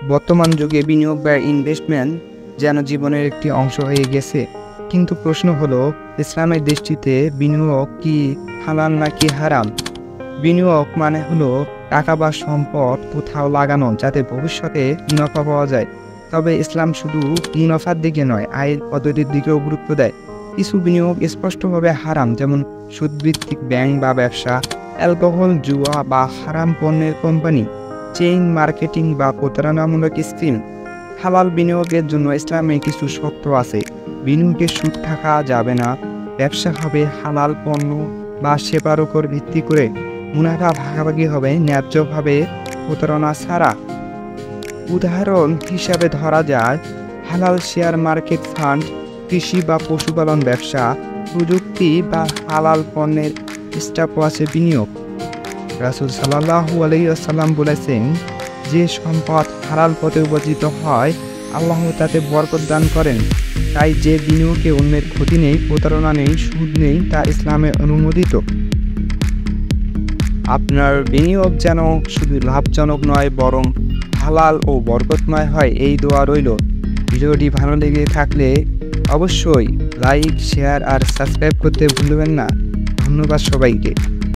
বর্তমান যুগে বিনিয়োগ বা ইনভেস্টমেন্ট যেন জীবনের একটি অংশ হয়ে গেছে। কিন্তু প্রশ্ন হলো, ইসলামের দৃষ্টিতে বিনিয়োগ কি হালাল নাকি হারাম? বিনিয়োগ মানে হলো টাকা বা সম্পদ কোথাও লাগানো যাতে ভবিষ্যতে মুনাফা পাওয়া যায়। তবে ইসলাম শুধু মুনাফার দিকে নয়, আয়ের পদ্ধতির দিকেও গুরুত্ব দেয়। কিছু বিনিয়োগ স্পষ্টভাবে হারাম, যেমন সুদভিত্তিক ব্যাংক বা ব্যবসা, অ্যালকোহল, জুয়া বা হারাম পণ্যের কোম্পানি, চেইন মার্কেটিং বা প্রতারণামূলক স্কিম। হালাল বিনিয়োগের জন্য ইসলামে কিছু শর্ত আছে। বিনিয়োগে সুদ থাকা যাবে না, ব্যবসা হবে হালাল পণ্য বা সেবার উপর ভিত্তি করে, মুনাফা ভাগাভাগি হবে ন্যায্যভাবে, প্রতারণা ছাড়া। উদাহরণ হিসাবে ধরা যায় হালাল শেয়ার মার্কেট ফান্ড, কৃষি বা পশুপালন ব্যবসা, প্রযুক্তি বা হালাল পণ্যের স্টক-ওয়াচে বিনিয়োগ। রাসূল সাল্লাল্লাহু আলাইহি ওয়াসাল্লাম বলেছেন, যে সম্পদ হালাল পথে উপার্জিত হয় আল্লাহ তাতে বরকত দান করেন। তাই যে বিনিয়োগে অন্যের ক্ষতি নেই, প্রতারণা নেই, সুদ নেই, তা ইসলামে অনুমোদিত। আপনার বিনিয়োগ যেন শুধু লাভজনক নয়, বরং হালাল ও বরকতময় হয়, এই দোয়া রইল। ভিডিওটি ভালো লেগে থাকলে অবশ্যই লাইক, শেয়ার আর সাবস্ক্রাইব করতে ভুলবেন না। ধন্যবাদ সবাইকে।